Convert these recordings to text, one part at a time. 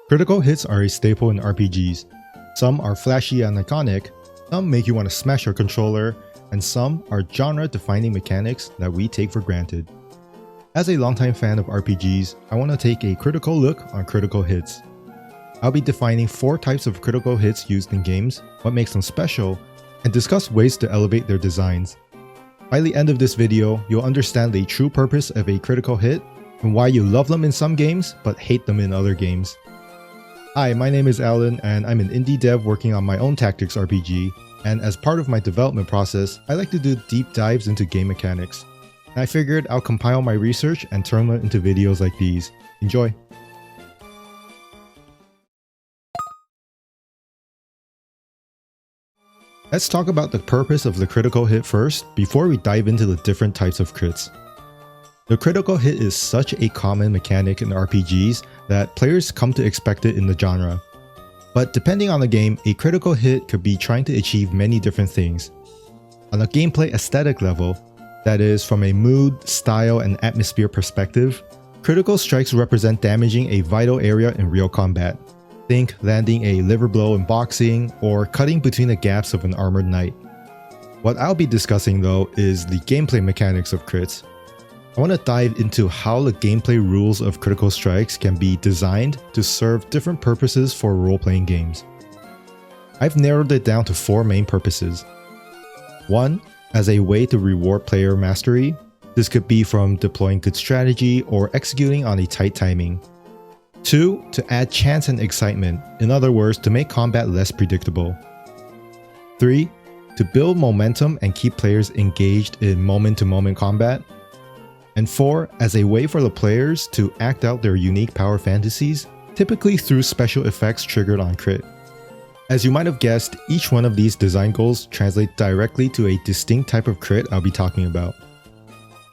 Critical hits are a staple in RPGs. Some are flashy and iconic, some make you want to smash your controller, and some are genre-defining mechanics that we take for granted. As a longtime fan of RPGs, I want to take a critical look on critical hits. I'll be defining 4 types of critical hits used in games, what makes them special, and discuss ways to elevate their designs. By the end of this video, you'll understand the true purpose of a critical hit and why you love them in some games but hate them in other games. Hi, my name is Alan and I'm an indie dev working on my own tactics RPG, and as part of my development process, I like to do deep dives into game mechanics. And I figured I'll compile my research and turn them into videos like these. Enjoy! Let's talk about the purpose of the critical hit first before we dive into the different types of crits. The critical hit is such a common mechanic in RPGs that players come to expect it in the genre. But depending on the game, a critical hit could be trying to achieve many different things. On a gameplay aesthetic level, that is, from a mood, style, and atmosphere perspective, critical strikes represent damaging a vital area in real combat. Think landing a liver blow in boxing, or cutting between the gaps of an armored knight. What I'll be discussing though is the gameplay mechanics of crits. I want to dive into how the gameplay rules of critical strikes can be designed to serve different purposes for role-playing games. I've narrowed it down to 4 main purposes. 1. As a way to reward player mastery. This could be from deploying good strategy or executing on a tight timing. 2. To add chance and excitement, in other words, to make combat less predictable. 3. To build momentum and keep players engaged in moment-to-moment combat. And 4. As a way for the players to act out their unique power fantasies, typically through special effects triggered on crit. As you might have guessed, each one of these design goals translate directly to a distinct type of crit I'll be talking about.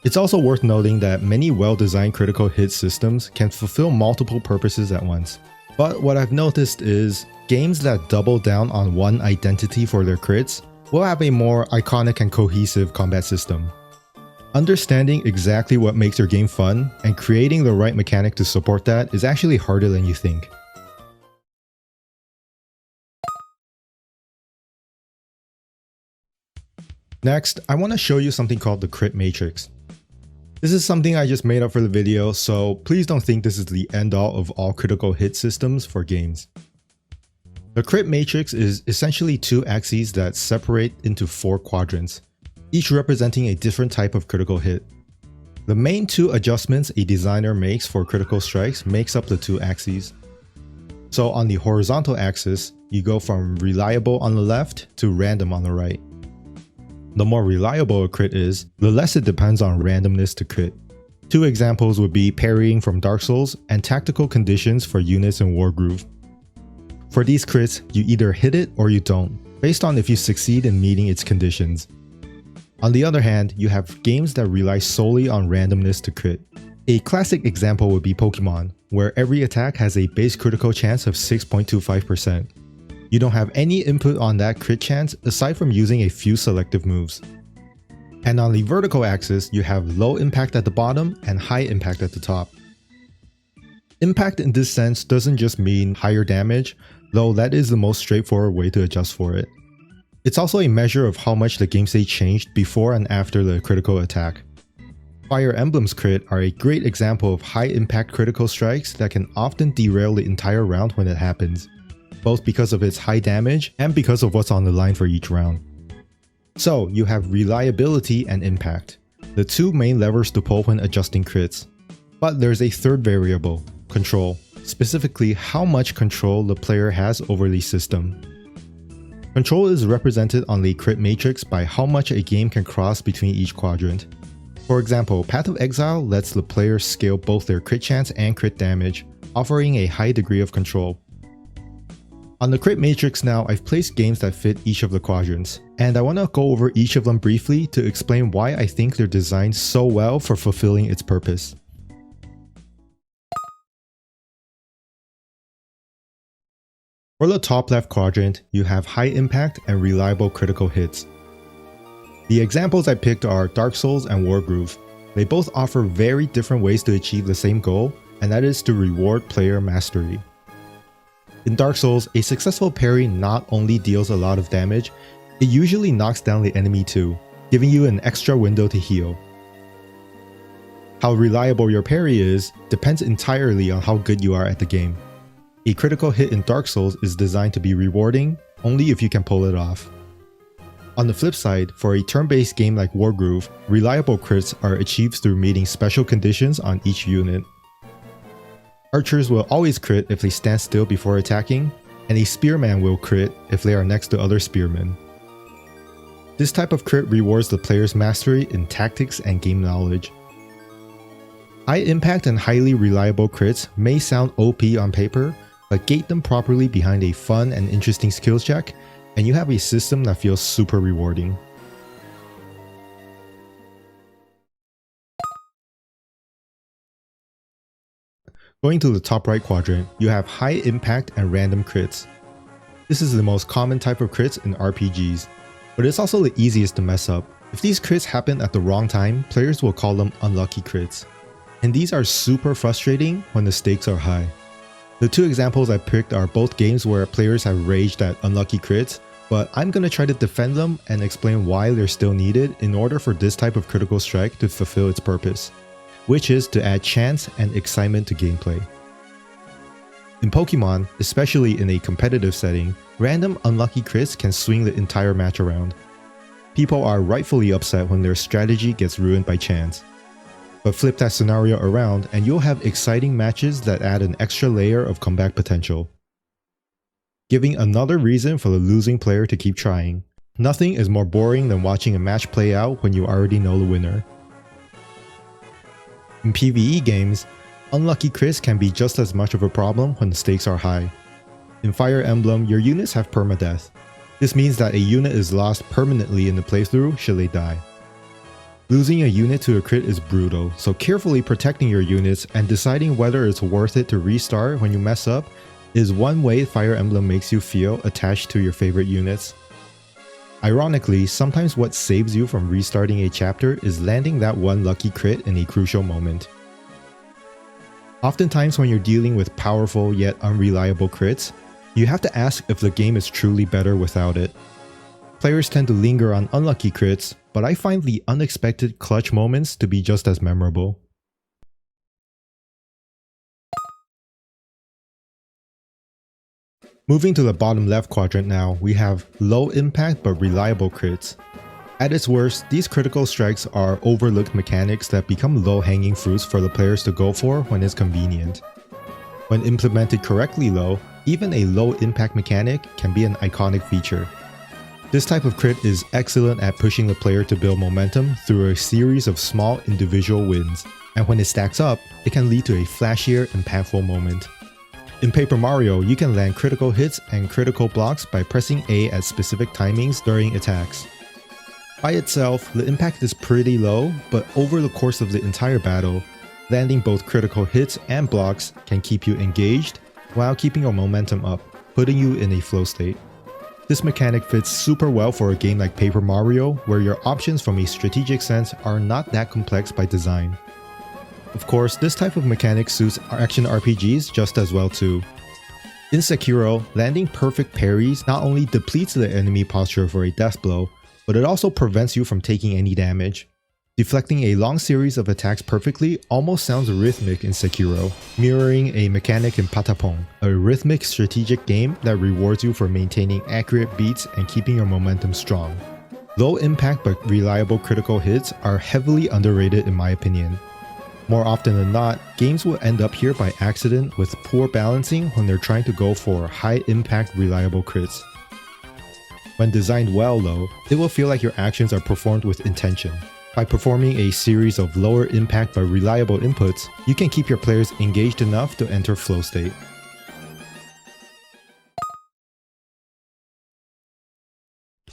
It's also worth noting that many well-designed critical hit systems can fulfill multiple purposes at once. But what I've noticed is, games that double down on one identity for their crits will have a more iconic and cohesive combat system. Understanding exactly what makes your game fun and creating the right mechanic to support that is actually harder than you think. Next, I want to show you something called the crit matrix. This is something I just made up for the video, so please don't think this is the end-all of all critical hit systems for games. The crit matrix is essentially 2 axes that separate into 4 quadrants, each representing a different type of critical hit. The main 2 adjustments a designer makes for critical strikes makes up the 2 axes. So on the horizontal axis, you go from reliable on the left to random on the right. The more reliable a crit is, the less it depends on randomness to crit. 2 examples would be parrying from Dark Souls and tactical conditions for units in Wargroove. For these crits, you either hit it or you don't, based on if you succeed in meeting its conditions. On the other hand, you have games that rely solely on randomness to crit. A classic example would be Pokemon, where every attack has a base critical chance of 6.25%. You don't have any input on that crit chance aside from using a few selective moves. And on the vertical axis, you have low impact at the bottom and high impact at the top. Impact in this sense doesn't just mean higher damage, though that is the most straightforward way to adjust for it. It's also a measure of how much the game state changed before and after the critical attack. Fire Emblem's crit are a great example of high impact critical strikes that can often derail the entire round when it happens, both because of its high damage and because of what's on the line for each round. So you have reliability and impact, the 2 main levers to pull when adjusting crits. But there's a third variable, control, specifically how much control the player has over the system. Control is represented on the crit matrix by how much a game can cross between each quadrant. For example, Path of Exile lets the player scale both their crit chance and crit damage, offering a high degree of control. On the crit matrix now, I've placed games that fit each of the quadrants, and I want to go over each of them briefly to explain why I think they're designed so well for fulfilling its purpose. For the top left quadrant, you have high impact and reliable critical hits. The examples I picked are Dark Souls and Wargroove. They both offer very different ways to achieve the same goal, and that is to reward player mastery. In Dark Souls, a successful parry not only deals a lot of damage, it usually knocks down the enemy too, giving you an extra window to heal. How reliable your parry is depends entirely on how good you are at the game. A critical hit in Dark Souls is designed to be rewarding only if you can pull it off. On the flip side, for a turn-based game like Wargroove, reliable crits are achieved through meeting special conditions on each unit. Archers will always crit if they stand still before attacking, and a spearman will crit if they are next to other spearmen. This type of crit rewards the player's mastery in tactics and game knowledge. High impact and highly reliable crits may sound OP on paper, but gate them properly behind a fun and interesting skills check, and you have a system that feels super rewarding. Going to the top right quadrant, you have high impact and random crits. This is the most common type of crits in RPGs, but it's also the easiest to mess up. If these crits happen at the wrong time, players will call them unlucky crits. And these are super frustrating when the stakes are high. The two examples I picked are both games where players have raged at unlucky crits, but I'm gonna try to defend them and explain why they're still needed in order for this type of critical strike to fulfill its purpose, which is to add chance and excitement to gameplay. In Pokemon, especially in a competitive setting, random unlucky crits can swing the entire match around. People are rightfully upset when their strategy gets ruined by chance. But flip that scenario around and you'll have exciting matches that add an extra layer of comeback potential, giving another reason for the losing player to keep trying. Nothing is more boring than watching a match play out when you already know the winner. In PvE games, unlucky crits can be just as much of a problem when the stakes are high. In Fire Emblem, your units have permadeath. This means that a unit is lost permanently in the playthrough should they die. Losing a unit to a crit is brutal, so carefully protecting your units and deciding whether it's worth it to restart when you mess up is one way Fire Emblem makes you feel attached to your favorite units. Ironically, sometimes what saves you from restarting a chapter is landing that one lucky crit in a crucial moment. Oftentimes when you're dealing with powerful yet unreliable crits, you have to ask if the game is truly better without it. Players tend to linger on unlucky crits, but I find the unexpected clutch moments to be just as memorable. Moving to the bottom left quadrant now, we have low impact but reliable crits. At its worst, these critical strikes are overlooked mechanics that become low-hanging fruits for the players to go for when it's convenient. When implemented correctly though, even a low impact mechanic can be an iconic feature. This type of crit is excellent at pushing the player to build momentum through a series of small individual wins, and when it stacks up, it can lead to a flashier, impactful moment. In Paper Mario, you can land critical hits and critical blocks by pressing A at specific timings during attacks. By itself, the impact is pretty low, but over the course of the entire battle, landing both critical hits and blocks can keep you engaged while keeping your momentum up, putting you in a flow state. This mechanic fits super well for a game like Paper Mario, where your options from a strategic sense are not that complex by design. Of course, this type of mechanic suits action RPGs just as well too. In Sekiro, landing perfect parries not only depletes the enemy posture for a death blow, but it also prevents you from taking any damage. Deflecting a long series of attacks perfectly almost sounds rhythmic in Sekiro, mirroring a mechanic in Patapon, a rhythmic strategic game that rewards you for maintaining accurate beats and keeping your momentum strong. Low impact but reliable critical hits are heavily underrated in my opinion. More often than not, games will end up here by accident with poor balancing when they're trying to go for high impact reliable crits. When designed well though, it will feel like your actions are performed with intention. By performing a series of lower impact but reliable inputs, you can keep your players engaged enough to enter flow state.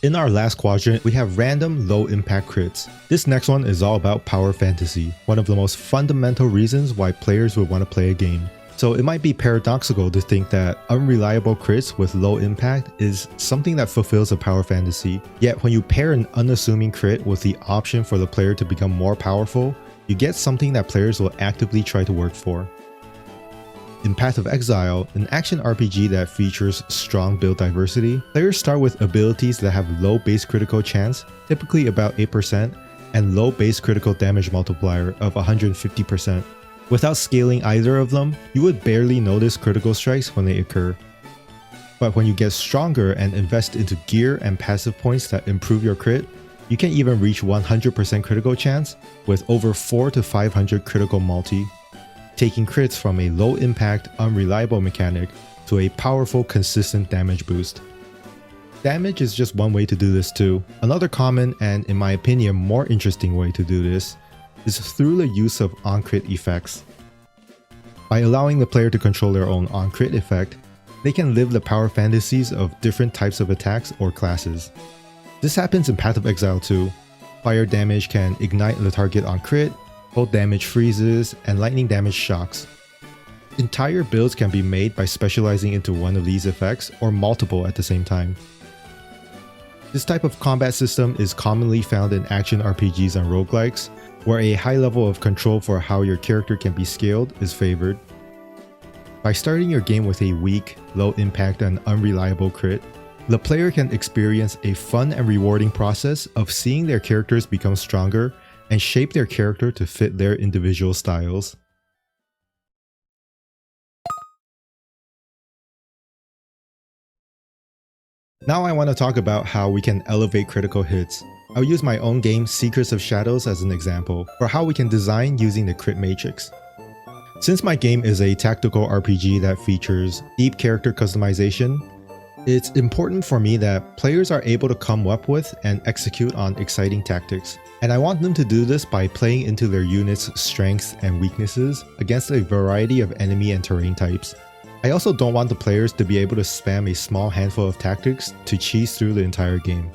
In our last quadrant, we have random low impact crits. This next one is all about power fantasy, one of the most fundamental reasons why players would want to play a game. So it might be paradoxical to think that unreliable crits with low impact is something that fulfills a power fantasy. Yet when you pair an unassuming crit with the option for the player to become more powerful, you get something that players will actively try to work for. In Path of Exile, an action RPG that features strong build diversity, players start with abilities that have low base critical chance, typically about 8%, and low base critical damage multiplier of 150%. Without scaling either of them, you would barely notice critical strikes when they occur. But when you get stronger and invest into gear and passive points that improve your crit, you can even reach 100% critical chance with over 400 to 500 critical multi, taking crits from a low impact, unreliable mechanic to a powerful, consistent damage boost. Damage is just one way to do this too. Another common and, in my opinion, more interesting way to do this is through the use of on-crit effects. By allowing the player to control their own on-crit effect, they can live the power fantasies of different types of attacks or classes. This happens in Path of Exile too. Fire damage can ignite the target on crit, cold damage freezes, and lightning damage shocks. Entire builds can be made by specializing into one of these effects or multiple at the same time. This type of combat system is commonly found in action RPGs and roguelikes, where a high level of control for how your character can be scaled is favored. By starting your game with a weak, low impact and unreliable crit, the player can experience a fun and rewarding process of seeing their characters become stronger and shape their character to fit their individual styles. Now I want to talk about how we can elevate critical hits. I'll use my own game Secrets of Shadows as an example for how we can design using the crit matrix. Since my game is a tactical RPG that features deep character customization, it's important for me that players are able to come up with and execute on exciting tactics. And I want them to do this by playing into their unit's strengths and weaknesses against a variety of enemy and terrain types. I also don't want the players to be able to spam a small handful of tactics to cheese through the entire game.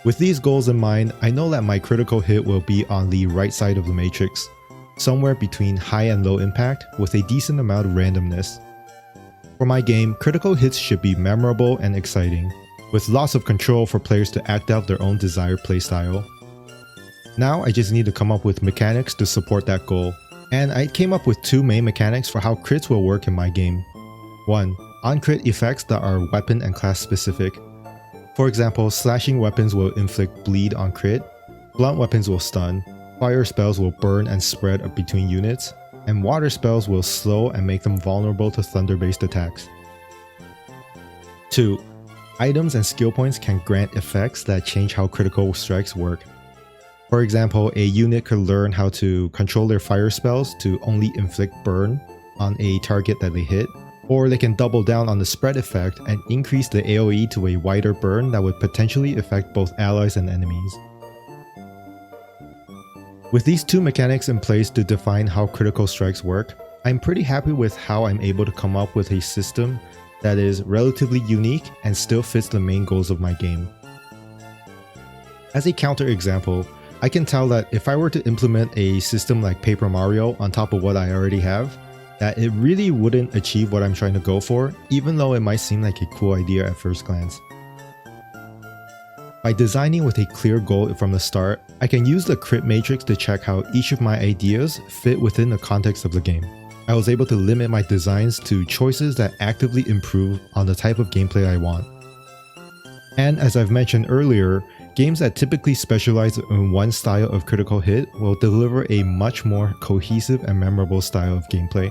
With these goals in mind, I know that my critical hit will be on the right side of the matrix, somewhere between high and low impact with a decent amount of randomness. For my game, critical hits should be memorable and exciting, with lots of control for players to act out their own desired playstyle. Now I just need to come up with mechanics to support that goal, and I came up with two main mechanics for how crits will work in my game. 1. On-crit effects that are weapon and class specific. For example, slashing weapons will inflict bleed on crit, blunt weapons will stun, fire spells will burn and spread between units, and water spells will slow and make them vulnerable to thunder-based attacks. 2. Items and skill points can grant effects that change how critical strikes work. For example, a unit could learn how to control their fire spells to only inflict burn on a target that they hit, or they can double down on the spread effect and increase the AoE to a wider burn that would potentially affect both allies and enemies. With these two mechanics in place to define how critical strikes work, I'm pretty happy with how I'm able to come up with a system that is relatively unique and still fits the main goals of my game. As a counter example, I can tell that if I were to implement a system like Paper Mario on top of what I already have, that it really wouldn't achieve what I'm trying to go for, even though it might seem like a cool idea at first glance. By designing with a clear goal from the start, I can use the crit matrix to check how each of my ideas fit within the context of the game. I was able to limit my designs to choices that actively improve on the type of gameplay I want. And as I've mentioned earlier, games that typically specialize in one style of critical hit will deliver a much more cohesive and memorable style of gameplay.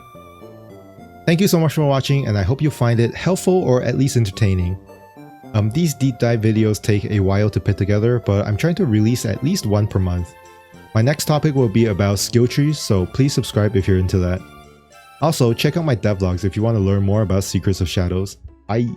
Thank you so much for watching, and I hope you find it helpful or at least entertaining. These deep dive videos take a while to put together, but I'm trying to release at least one per month. My next topic will be about skill trees, so please subscribe if you're into that. Also, check out my devlogs if you want to learn more about Secrets of Shadows. Bye!